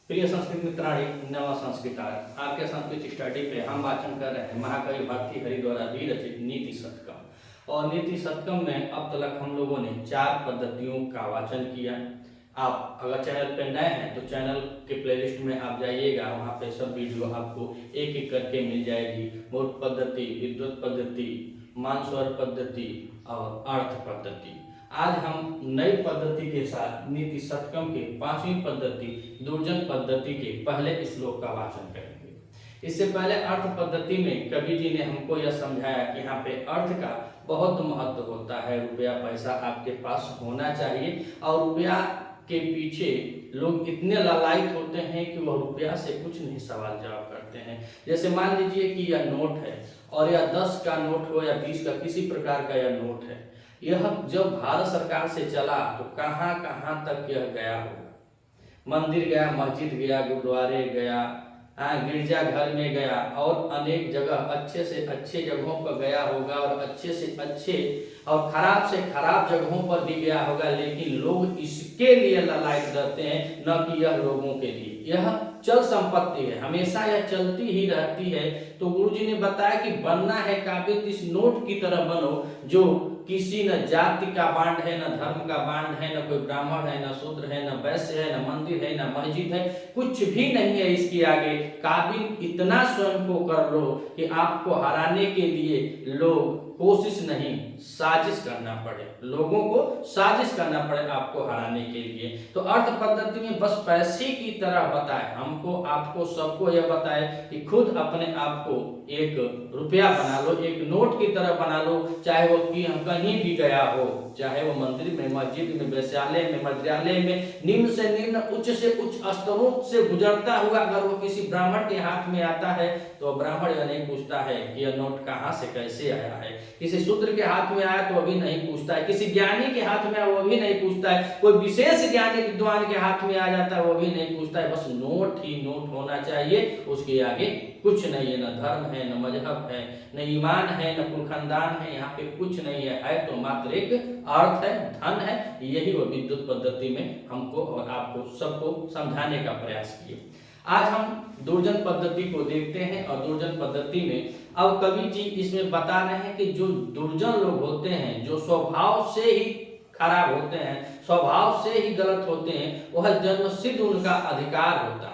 प्रिय संस्कृत मित्राणि नव संस्कृतार्थ आपके संस्कृत स्टडी पे हम वाचन कर रहे हैं महाकवि भर्तृहरि द्वारा विरचित नीति शतकम। और नीति शतकम में अब तक हम लोगों ने 4 पद्धतियों का वाचन किया। आप अगर चैनल पे नए हैं तो चैनल के प्लेलिस्ट में आप जाइएगा, वहाँ पे सब वीडियो आपको एक एक करके मिल जाएगी। मूल पद्धति, विद्वत पद्धति, मानस्वर पद्धति और अर्थ पद्धति। आज हम नई पद्धति के साथ नीति शतकम के 5वीं पद्धति दुर्जन पद्धति के पहले श्लोक का वाचन करेंगे। इससे पहले अर्थ पद्धति में कवि जी ने हमको यह समझाया कि यहाँ पे अर्थ का बहुत महत्व होता है। रुपया पैसा आपके पास होना चाहिए और रुपया के पीछे लोग इतने लालायित होते हैं कि वह रुपया से कुछ नहीं सवाल जवाब करते हैं। जैसे मान लीजिए कि यह नोट है और यह 10 का नोट हो या 20 का, किसी प्रकार का यह नोट है। यह जब भारत सरकार से चला तो कहाँ कहाँ तक यह गया होगा। मंदिर गया, मस्जिद गया, गुरुद्वारे गया, गिरजाघर में गया और अनेक जगह अच्छे से अच्छे जगहों पर गया होगा और अच्छे से अच्छे और खराब से खराब जगहों पर भी गया होगा। लेकिन लोग इसके लिए लालायित रहते हैं, न कि यह लोगों के लिए। यह चल संपत्ति है, हमेशा यह चलती ही रहती है। तो गुरुजी ने बताया कि बनना है काबिल इस नोट की तरह बनो, जो किसी न जाति का बांड है, न धर्म का बांड है, न कोई ब्राह्मण है, न शूद्र है, न वैश्य है, न मंदिर है, न मस्जिद है, कुछ भी नहीं है इसके आगे। काबिल इतना स्वयं को कर लो कि आपको हराने के लिए लोग कोशिश नहीं, साजिश करना पड़े, लोगों को साजिश करना पड़े आपको हराने के लिए। तो अर्थ पद्धति में बस पैसे की तरह बताए हमको, आपको, सबको यह बताए कि खुद अपने आप को एक रुपया बना लो, एक नोट की तरह बना लो। चाहे वो कि हम कहीं भी गया हो, चाहे वो मंदिर में, मस्जिद में, वैश्यालय में, मद्यालय में, निम्न से निम्न, उच्च से उच्च स्तरों से गुजरता हुआ अगर वो किसी ब्राह्मण के हाथ में आता है तो ब्राह्मण यह नहीं पूछता है कि यह नोट कहाँ से कैसे आया है। किसी शूद्र के हाथ में आया तो अभी नहीं पूछता है, किसी ज्ञानी के हाथ में आया वो भी नहीं पूछता है, कोई विशेष ज्ञानी विद्वान के हाथ में आ जाता है वो भी नहीं पूछता है। बस नोट ही नोट होना चाहिए, उसके आगे कुछ नहीं है। न धर्म है, न मजहब है, न ईमान है, न कुल खानदान है, यहाँ पे कुछ नहीं है तो मात्र एक अर्थ है, धन है। यही वो विद्युत पद्धति में हमको और आपको सबको समझाने का प्रयास किए। आज हम दुर्जन पद्धति को देखते हैं और दुर्जन पद्धति में अब कवि जी इसमें बता रहे हैं कि जो दुर्जन लोग होते हैं, जो स्वभाव से ही खराब होते हैं, स्वभाव से ही गलत होते हैं, वह जन्मसिद्ध उनका अधिकार होता है,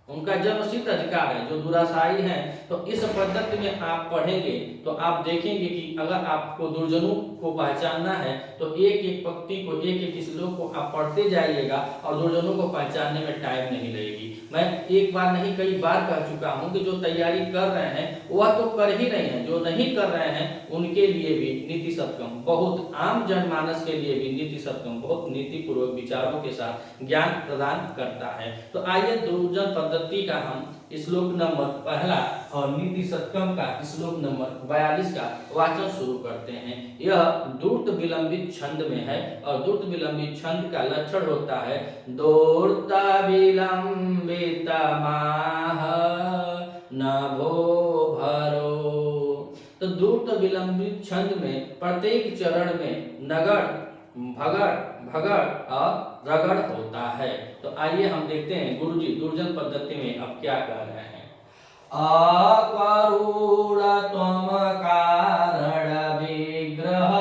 उनका जन्मसिद्ध अधिकार है। जो दुराशाई हैं तो इस पद्धति में आप पढ़ेंगे तो आप देखेंगे कि अगर आपको दुर्जनों को पहचानना है तो एक एक पंक्ति को, एक एक श्लोक को आप पढ़ते जाइएगा और दुर्जनों को पहचानने में टाइम नहीं लगेगी। मैं एक बार नहीं कई बार कह चुका हूं कि जो तैयारी कर रहे हैं वह तो कर ही रहे हैं, जो नहीं कर रहे हैं उनके लिए भी नीति शतकम, बहुत आम जनमानस के लिए भी नीति शतकम बहुत नीतिपूर्वक विचारों के साथ ज्ञान प्रदान करता है। तो आइए दुर्जन पद्धति का हम श्लोक नंबर पहला और नीति शतकम का श्लोक नंबर 42 का वाचन शुरू करते हैं। यह द्रुत विलंबित छंद में है और द्रुत विलंबित छंद का लक्षण होता है द्रुत विलंबित माह नभो भरो। तो द्रुत विलंबित छंद में प्रत्येक चरण में नगड़, भगड़, भगड़ और रगड़ होता है। तो आइए हम देखते हैं गुरुजी दुर्जन पद्धति में अब क्या कह रहे हैं। अकरुण त्वम कारण विग्रह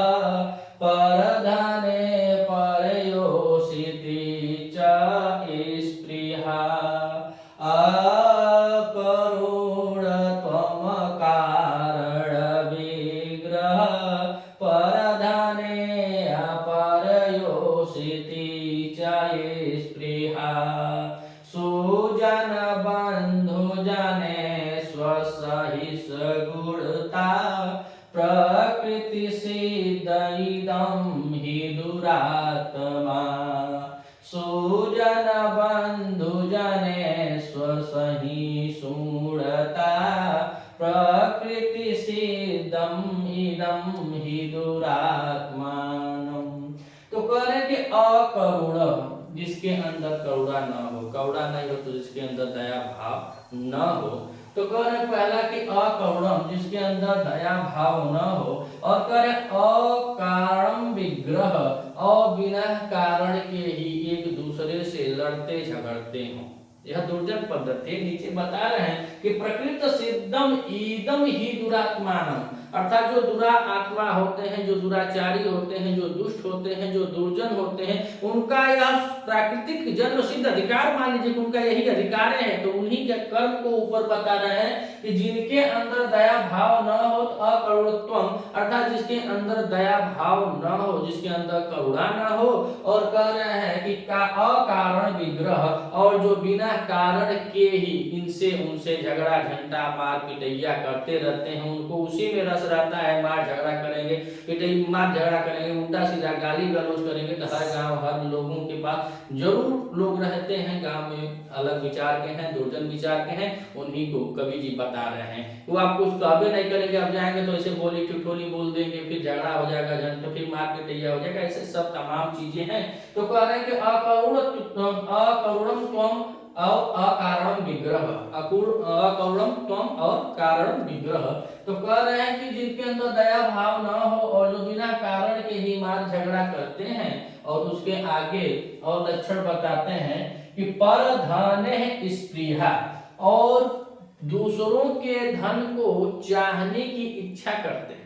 परधने परयोषिति च स्पृहा। अकरुण त्वम कारण विग्रह परधने स्पृहा। सुजन बंधु जने स्वसहिष्णुता प्रकृति सिद्ध इदं हि दुरात्मा। सुजन बंधु जने स्वसहिष्णुता प्रकृति सिद्धं इदं हि दुरात्मानम्। तो कह रहे कि अकरुण, जिसके अंदर करुणा न हो, करुणा नहीं हो तो जिसके अंदर दया भाव न हो। तो कह रहे पहला कि अकरुणम, जिसके अंदर दया भाव न हो। और कह रहे अकारण विग्रह, और बिना कारण के ही एक दूसरे से लड़ते झगड़ते हो। यह दुर्जन पद्धति नीचे बता रहे हैं कि प्रकृत सिद्धम ईदम ही दुरात्मानम, अर्थात जो दुरा आत्मा होते हैं, जो दुराचारी होते हैं, जो दुष्ट होते हैं, जो दुर्जन होते हैं, उनका यह प्राकृतिक जन्म सिद्ध अधिकार मान लीजिए, उनका यही अधिकार है। तो उन्हीं के कर्म को ऊपर बता रहे हैं कि जिनके अंदर दया भाव न हो अकरुणत्वम, अर्थात जिसके अंदर दया भाव न हो, जिसके अंदर करुणा न हो, और कह रहे हैं कि अकारण विग्रह, और जो बिना कारण के ही इनसे उनसे झगड़ा झंटा मार पिटैया करते रहते हैं, उनको उसी में रस रहता है, मार झगड़ा करेंगे, पिटैया मार झगड़ा करेंगे, उल्टा सीधा गाली गलौज करेंगे। तो हर गांव हर लोगों के पास जरूर लोग रहते हैं, गांव में अलग विचार के हैं, दुर्जन विचार के हैं, उन्हीं को कवि जी बता रहे हैं। वो आप कुछ कहबे नहीं करेंगे, अब जाएंगे तो ऐसे बोली ठिठोली बोल देंगे, फिर झगड़ा हो जाएगा, झंडा फिर मार पिटैया हो जाएगा, ऐसे सब तमाम चीजें हैं। तो कह रहे हैं कि अकरुणम त्वम और अकारण विग्रह, अकरुणम त्वम और कारण विग्रह। तो कह रहे हैं कि जिनके अंदर दया भाव न हो और जो बिना कारण के ही मार झगड़ा करते हैं, और उसके आगे और लक्षण बताते हैं कि पर धन स्पृहा, और दूसरों के धन को चाहने की इच्छा करते हैं।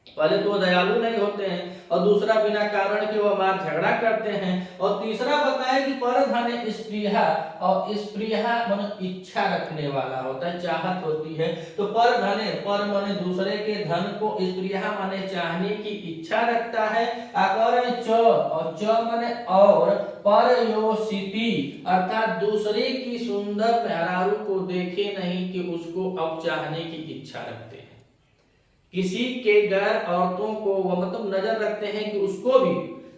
पहले तो वो दयालु नहीं होते हैं, और दूसरा बिना कारण के वो मार झगड़ा करते हैं, और तीसरा बताया कि पर धन स्पृहा, और स्पृहा मतलब इच्छा रखने वाला होता है, चाहत होती है। तो पर धने, पर माने दूसरे के धन को, स्पृहा माने चाहने की इच्छा रखता है, आकर च, और च माने और, पर योषिति, अर्थात दूसरे की सुंदर मेहरारू को देखे नहीं कि उसको अब चाहने की इच्छा रखते हैं। किसी के गैर औरतों को वो मतलब नजर रखते हैं कि उसको भी,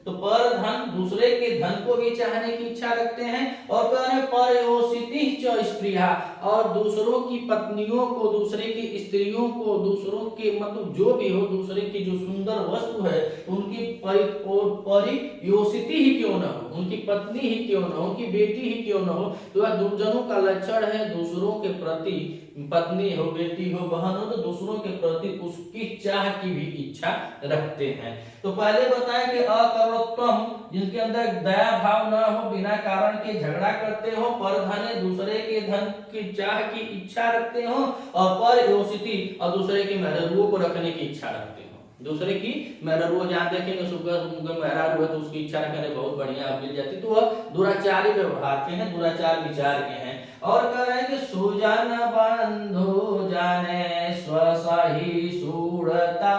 तो पर धन दूसरे के धन को भी चाहने की इच्छा रखते हैं। और कह रहे पर योषिति च स्पृहा, और दूसरों की पत्नियों को, दूसरे की स्त्रियों को, दूसरों के मतलब जो भी हो, दूसरे की जो सुंदर वस्तु है उनकी परियोषिति ही क्यों न हो, उनकी पत्नी ही क्यों न हो, उनकी बेटी ही क्यों न हो, तो वह दुर्जनों का लक्षण है। दूसरों के प्रति, पत्नी हो, बेटी हो, बहन हो, तो दूसरों के प्रति उसकी चाह की भी इच्छा रखते हैं। तो पहले बताया कि अकरुणत्वम, जिनके अंदर दया भाव न हो, बिना कारण के झगड़ा करते हो, पर धने दूसरे के धन की चाह की इच्छा रखते हो, और पर योषिति, और दूसरे के मेहरारू को रखने की इच्छा रखते हो। दूसरे की मेहरारू जहाँ देखेंगे सुगर मेहरारू है तो उसकी इच्छा रखने बहुत बढ़िया मिल जाती, तो वह दुराचारी व्यवहार के हैं, दुराचार विचार के हैं। और कह रहे हैं कि सुजन बंधु जाने स्वसही सूरता,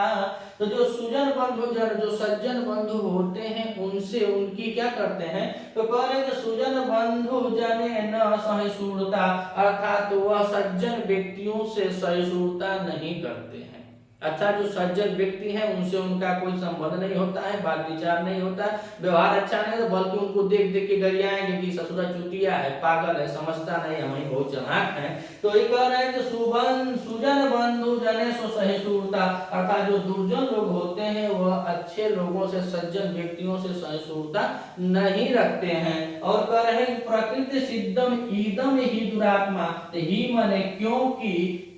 तो जो सुजन बंधु जन, जो सज्जन बंधु होते हैं, उनसे उनकी क्या करते हैं, तो कह रहे हैं सुजन बंधु जने न सहिष्णुता, अर्थात वह सज्जन व्यक्तियों से सहिष्णुता नहीं करते हैं। अर्थात जो सज्जन व्यक्ति हैं उनसे उनका कोई संबंध नहीं होता है, बात विचार नहीं होता, व्यवहार अच्छा नहीं होता, बल्कि उनको देख देख के गरियाएंगे कि ससुरा चुतिया है, पागल है, समझता नहीं, हम बहुत चालाक हैं। तो ये कह रहे हैं कि सुजन बंधु जने सो सहिष्णुता, अर्थात जो दुर्जन लोग होते हैं वह अच्छे लोगों से, सज्जन व्यक्तियों से सहिष्णुता नहीं रखते हैं। और कह रहे हैं प्रकृति सिद्धम ईदम ही दुरात्मा, ही माने क्योंकि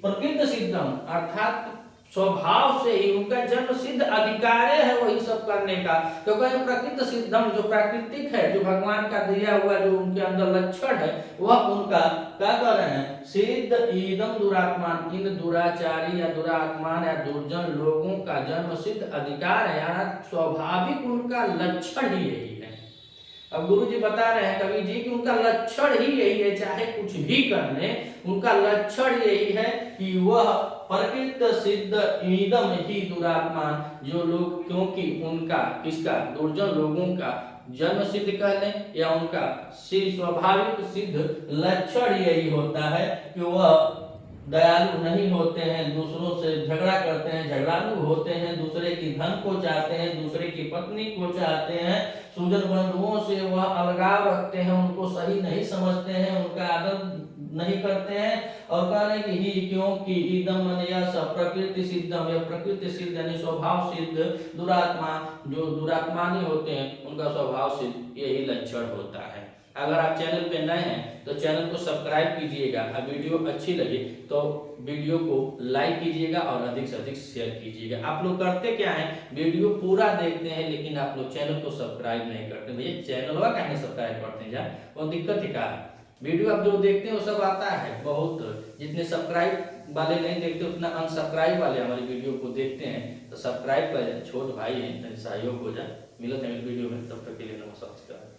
प्रकृति सिद्धम, अर्थात स्वभाव से ही उनका जन्म सिद्ध अधिकार है वही सब करने का। तो कहें प्रकृति सिद्धम, जो प्राकृतिक है, जो भगवान का दिया हुआ जो उनके अंदर लक्षण है, वह उनका क्या कर रहे हैं, सिद्ध ईदम दुरात्मान, इन दुराचारी या दुरात्मान या दुर्जन लोगों का जन्म सिद्ध अधिकार है, यानी स्वाभाविक उनका लक्षण ही यही है। अब गुरु जी बता रहे हैं कवि जी कि उनका लक्षण ही यही है, चाहे कुछ भी करने उनका लक्षण यही है कि वह प्रकृत सिद्ध ईदम ही दुरात्मान, जो लोग, क्योंकि उनका किसका, दुर्जन लोगों का जन्म सिद्ध कह लें या उनका स्वाभाविक सिद्ध लक्षण यही होता है कि वह दयालु नहीं होते हैं, दूसरों से झगड़ा करते हैं, झगड़ालू होते हैं, दूसरे की धन को चाहते हैं, दूसरे की पत्नी को चाहते हैं, सुजन बंधुओं से वह अलगाव रखते हैं, उनको सही नहीं समझते हैं, उनका आदर नहीं करते हैं। और कह रहे कि ही क्योंकि ईदम मन यह सब प्रकृति सिद्धम, यह प्रकृति सिद्ध यानी स्वभाव सिद्ध दुरात्मा, जो दुरात्मानी होते हैं उनका स्वभाव सिद्ध यही लक्षण होता है। अगर आप चैनल पे नए हैं तो चैनल को सब्सक्राइब कीजिएगा, वीडियो अच्छी लगे तो वीडियो को लाइक कीजिएगा और अधिक से अधिक शेयर कीजिएगा। आप लोग करते क्या है, वीडियो पूरा देखते हैं लेकिन आप लोग चैनल को सब्सक्राइब नहीं करते। भैया चैनल का कहने सब्सक्राइब करते हैं, जा वो दिक्कत ही क्या है। वीडियो आप जो देखते हैं वो सब आता है बहुत, जितने सब्सक्राइब वाले नहीं देखते उतना अनसब्सक्राइब वाले हमारी वीडियो को देखते हैं, तो सब्सक्राइब कर, छोट भाई हैं, सहयोग हो जाए। मिलते हैं वीडियो में, तब तक के लिए नमस्कार।